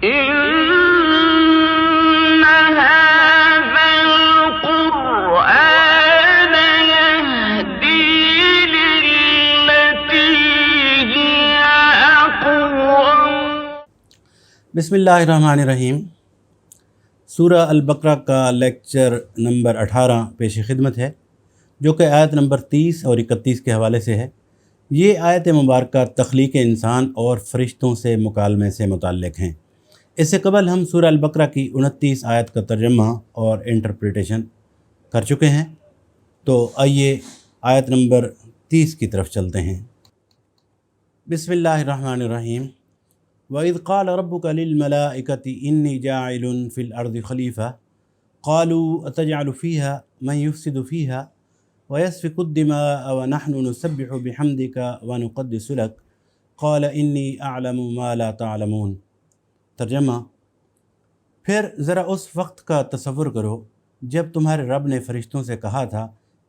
إن هذا القرآن يهدي للتي هي أقوم. بسم اللہ الرحمن الرحیم. سورہ البقرہ کا لیکچر نمبر 18 پیش خدمت ہے، جو کہ آیت نمبر 30 اور 31 کے حوالے سے ہے. یہ آیت مبارکہ تخلیق انسان اور فرشتوں سے مکالمے سے متعلق ہیں. اس سے قبل ہم سورہ البقرہ کی 29 آیت کا ترجمہ اور انٹرپریٹیشن کر چکے ہیں، تو آئیے آیت نمبر 30 کی طرف چلتے ہیں. بسم اللہ الرحمن الرحیم. وَإِذْ قَالَ رَبُّكَ لِلْمَلَائِكَةِ إِنِّي جَاعِلٌ فِي الْأَرْضِ خَلِيفَةً قَالُوا أَتَجْعَلُ فِيهَا مَنْ يُفْسِدُ فِيهَا وَيَسْفِكُ الدِّمَاءَ وَنَحْنُ نُسَبِّحُ بِحَمْدِكَ وَنُقَدِّسُ لَكَ قَالَ إِنِّي أَعْلَمُ مَا لَا تَعْلَمُونَ. ترجمہ: پھر ذرا اس وقت کا تصور کرو جب تمہارے رب نے فرشتوں سے کہا تھا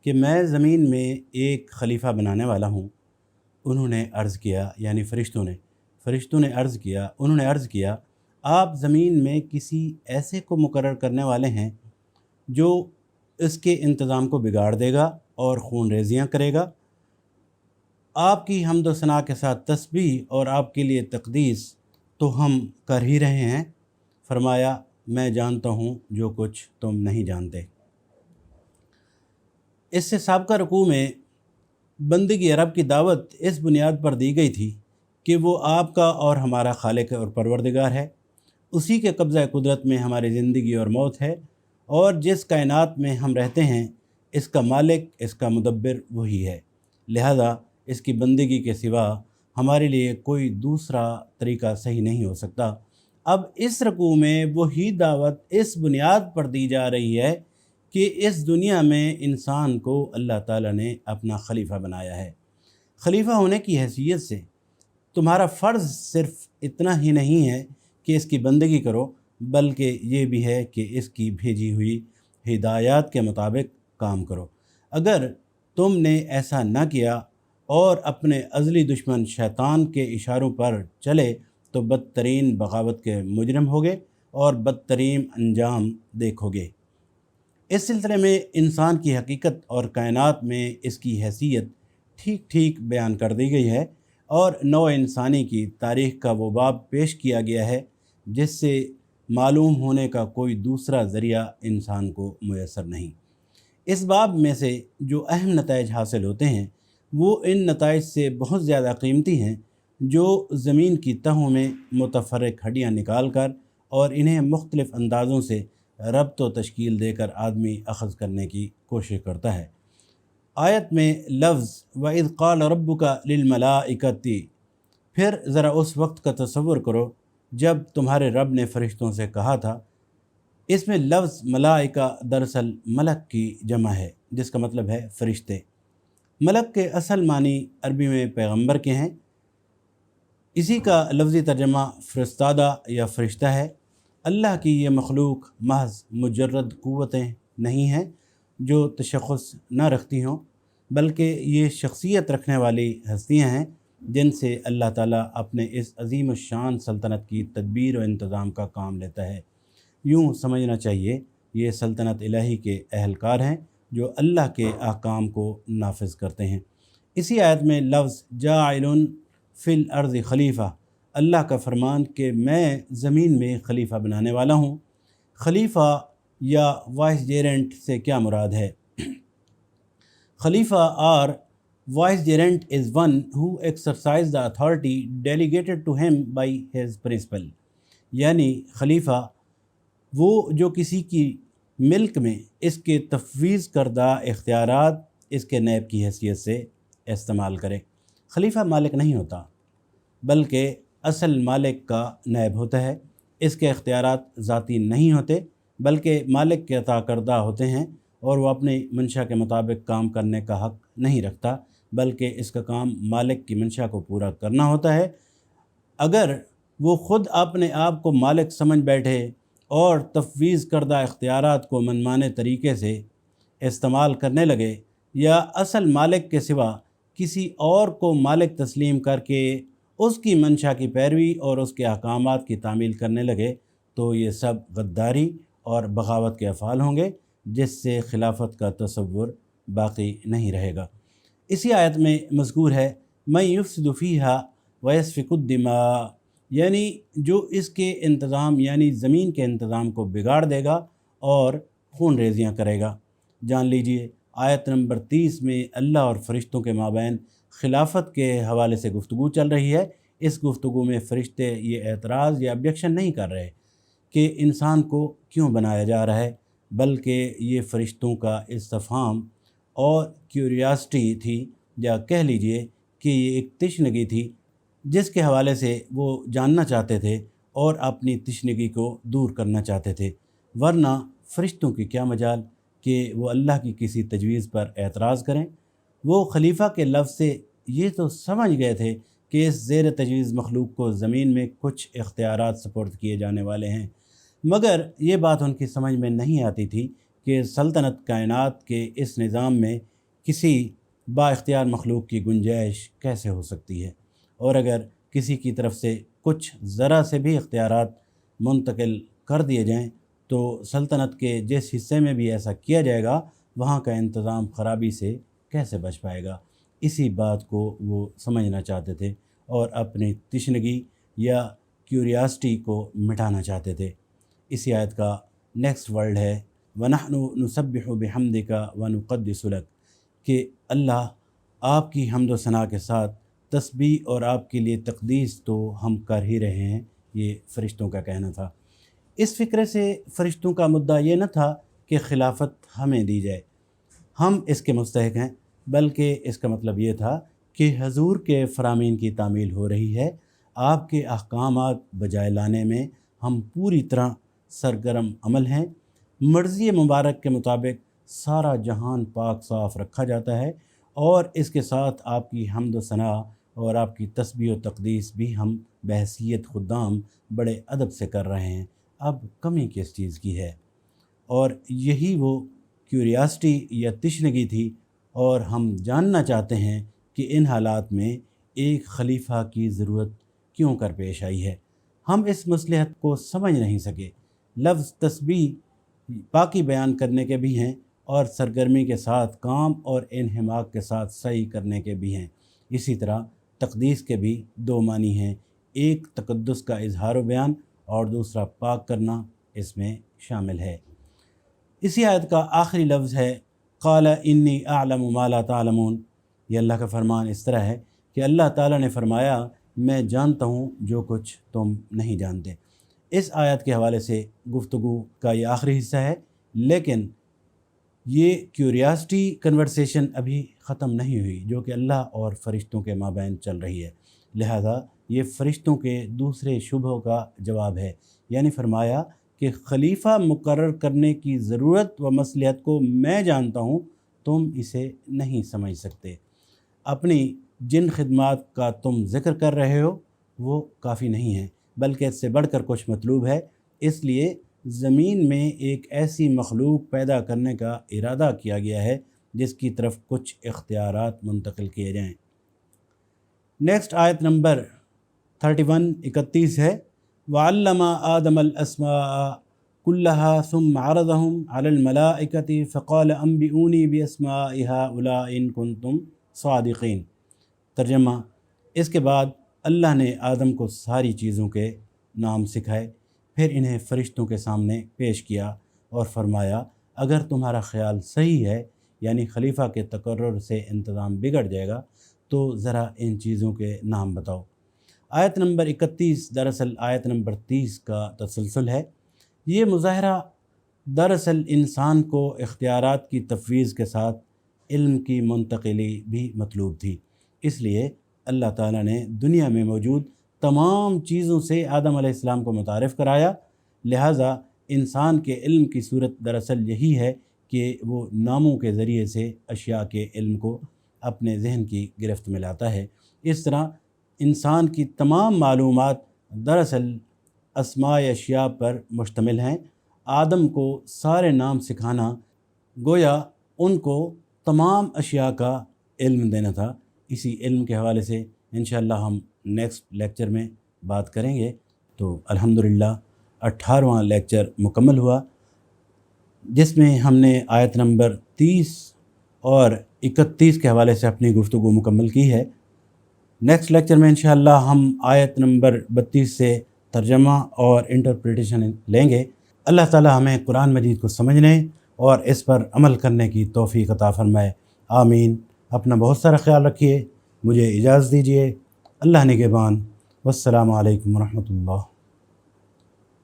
کہ میں زمین میں ایک خلیفہ بنانے والا ہوں. انہوں نے عرض کیا، یعنی فرشتوں نے عرض کیا آپ زمین میں کسی ایسے کو مقرر کرنے والے ہیں جو اس کے انتظام کو بگاڑ دے گا اور خون ریزیاں کرے گا. آپ کی حمد و ثنا کے ساتھ تسبیح اور آپ کے لیے تقدیس تو ہم کر ہی رہے ہیں. فرمایا میں جانتا ہوں جو کچھ تم نہیں جانتے. اس سے سابقہ رکوع میں بندگی رب کی دعوت اس بنیاد پر دی گئی تھی کہ وہ آپ کا اور ہمارا خالق اور پروردگار ہے. اسی کے قبضہ قدرت میں ہماری زندگی اور موت ہے، اور جس کائنات میں ہم رہتے ہیں اس کا مالک، اس کا مدبر وہی ہے. لہذا اس کی بندگی کے سوا ہمارے لیے کوئی دوسرا طریقہ صحیح نہیں ہو سکتا. اب اس رکوع میں وہی دعوت اس بنیاد پر دی جا رہی ہے کہ اس دنیا میں انسان کو اللہ تعالیٰ نے اپنا خلیفہ بنایا ہے. خلیفہ ہونے کی حیثیت سے تمہارا فرض صرف اتنا ہی نہیں ہے کہ اس کی بندگی کرو، بلکہ یہ بھی ہے کہ اس کی بھیجی ہوئی ہدایات کے مطابق کام کرو. اگر تم نے ایسا نہ کیا اور اپنے ازلی دشمن شیطان کے اشاروں پر چلے تو بدترین بغاوت کے مجرم ہوگے اور بدترین انجام دیکھو گے. اس سلسلے میں انسان کی حقیقت اور کائنات میں اس کی حیثیت ٹھیک ٹھیک بیان کر دی گئی ہے، اور نوع انسانی کی تاریخ کا وہ باب پیش کیا گیا ہے جس سے معلوم ہونے کا کوئی دوسرا ذریعہ انسان کو میسر نہیں. اس باب میں سے جو اہم نتائج حاصل ہوتے ہیں وہ ان نتائج سے بہت زیادہ قیمتی ہیں جو زمین کی تہوں میں متفرق ہڈیاں نکال کر اور انہیں مختلف اندازوں سے ربط و تشکیل دے کر آدمی اخذ کرنے کی کوشش کرتا ہے. آیت میں لفظ وَإِذْ قَالَ رَبُّكَ لِلْمَلَائِكَةِ، پھر ذرا اس وقت کا تصور کرو جب تمہارے رب نے فرشتوں سے کہا تھا. اس میں لفظ ملائکہ دراصل ملک کی جمع ہے، جس کا مطلب ہے فرشتے. ملک کے اصل معنی عربی میں پیغمبر کے ہیں. اسی کا لفظی ترجمہ فرستادہ یا فرشتہ ہے. اللہ کی یہ مخلوق محض مجرد قوتیں نہیں ہیں جو تشخص نہ رکھتی ہوں، بلکہ یہ شخصیت رکھنے والی ہستیاں ہیں جن سے اللہ تعالیٰ اپنے اس عظیم الشان سلطنت کی تدبیر و انتظام کا کام لیتا ہے. یوں سمجھنا چاہیے یہ سلطنت الہی کے اہلکار ہیں جو اللہ کے احکام کو نافذ کرتے ہیں. اسی آیت میں لفظ جاعل فی الارض خلیفہ، اللہ کا فرمان کہ میں زمین میں خلیفہ بنانے والا ہوں. خلیفہ یا وائس جیرنٹ سے کیا مراد ہے؟ خلیفہ اور vicegerent is one who exercise the authority delegated to him by his principal. یعنی خلیفہ وہ جو کسی کی ملک میں اس کے تفویض کردہ اختیارات اس کے نیب کی حیثیت سے استعمال کرے. خلیفہ مالک نہیں ہوتا، بلکہ اصل مالک کا نیب ہوتا ہے. اس کے اختیارات ذاتی نہیں ہوتے، بلکہ مالک کے عطا کردہ ہوتے ہیں، اور وہ اپنی منشا کے مطابق کام کرنے کا حق نہیں رکھتا، بلکہ اس کا کام مالک کی منشا کو پورا کرنا ہوتا ہے. اگر وہ خود اپنے آپ کو مالک سمجھ بیٹھے اور تفویض کردہ اختیارات کو منمانے طریقے سے استعمال کرنے لگے، یا اصل مالک کے سوا کسی اور کو مالک تسلیم کر کے اس کی منشا کی پیروی اور اس کے احکامات کی تعمیل کرنے لگے تو یہ سب غداری اور بغاوت کے افعال ہوں گے، جس سے خلافت کا تصور باقی نہیں رہے گا۔ اسی آیت میں مذکور ہے من یفسد فیہا ویسفک الدماء، یعنی جو اس کے انتظام یعنی زمین کے انتظام کو بگاڑ دے گا اور خون ریزیاں کرے گا۔ جان لیجئے آیت نمبر 30 میں اللہ اور فرشتوں کے مابین خلافت کے حوالے سے گفتگو چل رہی ہے۔ اس گفتگو میں فرشتے یہ اعتراض یا آبجیکشن نہیں کر رہے کہ انسان کو کیوں بنایا جا رہا ہے، بلکہ یہ فرشتوں کا استفہام اور کیوریاسٹی تھی، یا کہہ لیجئے کہ یہ ایک تشنگی تھی جس کے حوالے سے وہ جاننا چاہتے تھے اور اپنی تشنگی کو دور کرنا چاہتے تھے، ورنہ فرشتوں کی کیا مجال کہ وہ اللہ کی کسی تجویز پر اعتراض کریں۔ وہ خلیفہ کے لفظ سے یہ تو سمجھ گئے تھے کہ اس زیر تجویز مخلوق کو زمین میں کچھ اختیارات سپرد کیے جانے والے ہیں، مگر یہ بات ان کی سمجھ میں نہیں آتی تھی کہ سلطنت کائنات کے اس نظام میں کسی با اختیار مخلوق کی گنجائش کیسے ہو سکتی ہے، اور اگر کسی کی طرف سے کچھ ذرا سے بھی اختیارات منتقل کر دیے جائیں تو سلطنت کے جس حصے میں بھی ایسا کیا جائے گا وہاں کا انتظام خرابی سے کیسے بچ پائے گا۔ اسی بات کو وہ سمجھنا چاہتے تھے اور اپنی تشنگی یا کیوریاسٹی کو مٹانا چاہتے تھے۔ اسی آیت کا نیکسٹ ورڈ ہے وَنَحْنُ نُسَبِّحُ بِحَمْدِكَ وَنُقَدِّسُ لَكَ، کہ اللہ آپ کی حمد و ثنا کے ساتھ تسبیح اور آپ کے لیے تقدیس تو ہم کر ہی رہے ہیں، یہ فرشتوں کا کہنا تھا۔ اس فکرے سے فرشتوں کا مدعا یہ نہ تھا کہ خلافت ہمیں دی جائے، ہم اس کے مستحق ہیں، بلکہ اس کا مطلب یہ تھا کہ حضور کے فرامین کی تعمیل ہو رہی ہے، آپ کے احکامات بجائے لانے میں ہم پوری طرح سرگرم عمل ہیں، مرضی مبارک کے مطابق سارا جہان پاک صاف رکھا جاتا ہے، اور اس کے ساتھ آپ کی حمد و ثنا اور آپ کی تسبیح و تقدیس بھی ہم بحیثیت خدام بڑے ادب سے کر رہے ہیں، اب کمی کس چیز کی ہے۔ اور یہی وہ کیوریاسٹی یا تشنگی تھی، اور ہم جاننا چاہتے ہیں کہ ان حالات میں ایک خلیفہ کی ضرورت کیوں کر پیش آئی ہے۔ ہم اس مصلحت کو سمجھ نہیں سکے۔ لفظ تسبیح پاکی بیان کرنے کے بھی ہیں اور سرگرمی کے ساتھ کام اور انہماک کے ساتھ سعی کرنے کے بھی ہیں۔ اسی طرح تقدیس کے بھی دو معنی ہیں، ایک تقدس کا اظہار و بیان اور دوسرا پاک کرنا اس میں شامل ہے۔ اسی آیت کا آخری لفظ ہے قال انی اعلم ما لا تعلمون، یہ اللہ کا فرمان اس طرح ہے کہ اللہ تعالیٰ نے فرمایا میں جانتا ہوں جو کچھ تم نہیں جانتے۔ اس آیت کے حوالے سے گفتگو کا یہ آخری حصہ ہے، لیکن یہ کیوریاسٹی کنورسیشن ابھی ختم نہیں ہوئی جو کہ اللہ اور فرشتوں کے مابین چل رہی ہے، لہذا یہ فرشتوں کے دوسرے شبہوں کا جواب ہے، یعنی فرمایا کہ خلیفہ مقرر کرنے کی ضرورت و مصلحت کو میں جانتا ہوں، تم اسے نہیں سمجھ سکتے۔ اپنی جن خدمات کا تم ذکر کر رہے ہو وہ کافی نہیں ہیں، بلکہ اس سے بڑھ کر کچھ مطلوب ہے، اس لیے زمین میں ایک ایسی مخلوق پیدا کرنے کا ارادہ کیا گیا ہے جس کی طرف کچھ اختیارات منتقل کیے جائیں۔ نیکسٹ آیت نمبر 31 ہے وَعَلَّمَ آدَمَ الْأَسْمَاءَ كُلَّهَا ثُمَّ عَرَضَهُمْ عَلَى الْمَلَائِكَةِ فَقَالَ أَنْبِئُونِي بِأَسْمَاءِ هَؤُلَاءِ إِن كُنتُمْ صَادِقِينَ۔ ترجمہ، اس کے بعد اللہ نے آدم کو ساری چیزوں کے نام سکھائے، پھر انہیں فرشتوں کے سامنے پیش کیا اور فرمایا اگر تمہارا خیال صحیح ہے، یعنی خلیفہ کے تقرر سے انتظام بگڑ جائے گا، تو ذرا ان چیزوں کے نام بتاؤ۔ آیت نمبر 31 دراصل آیت نمبر 30 کا تسلسل ہے۔ یہ مظاہرہ دراصل انسان کو اختیارات کی تفویض کے ساتھ علم کی منتقلی بھی مطلوب تھی، اس لیے اللہ تعالیٰ نے دنیا میں موجود تمام چیزوں سے آدم علیہ السلام کو متعارف کرایا، لہٰذا انسان کے علم کی صورت دراصل یہی ہے کہ وہ ناموں کے ذریعے سے اشیاء کے علم کو اپنے ذہن کی گرفت میں لاتا ہے۔ اس طرح انسان کی تمام معلومات دراصل اسماء اشیاء پر مشتمل ہیں۔ آدم کو سارے نام سکھانا گویا ان کو تمام اشیاء کا علم دینا تھا۔ اسی علم کے حوالے سے انشاءاللہ ہم نیکسٹ لیکچر میں بات کریں گے۔ تو الحمدللہ 18واں لیکچر مکمل ہوا، جس میں ہم نے آیت نمبر 30 اور 31 کے حوالے سے اپنی گفتگو مکمل کی ہے۔ نیکسٹ لیکچر میں انشاءاللہ ہم آیت نمبر 32 سے ترجمہ اور انٹرپریٹیشن لیں گے۔ اللہ تعالی ہمیں قرآن مجید کو سمجھنے اور اس پر عمل کرنے کی توفیق عطا فرمائے، آمین۔ اپنا بہت سارا خیال رکھیے، مجھے اجازت دیجیے، اللہ نگہبان، والسلام علیکم ورحمۃ اللہ۔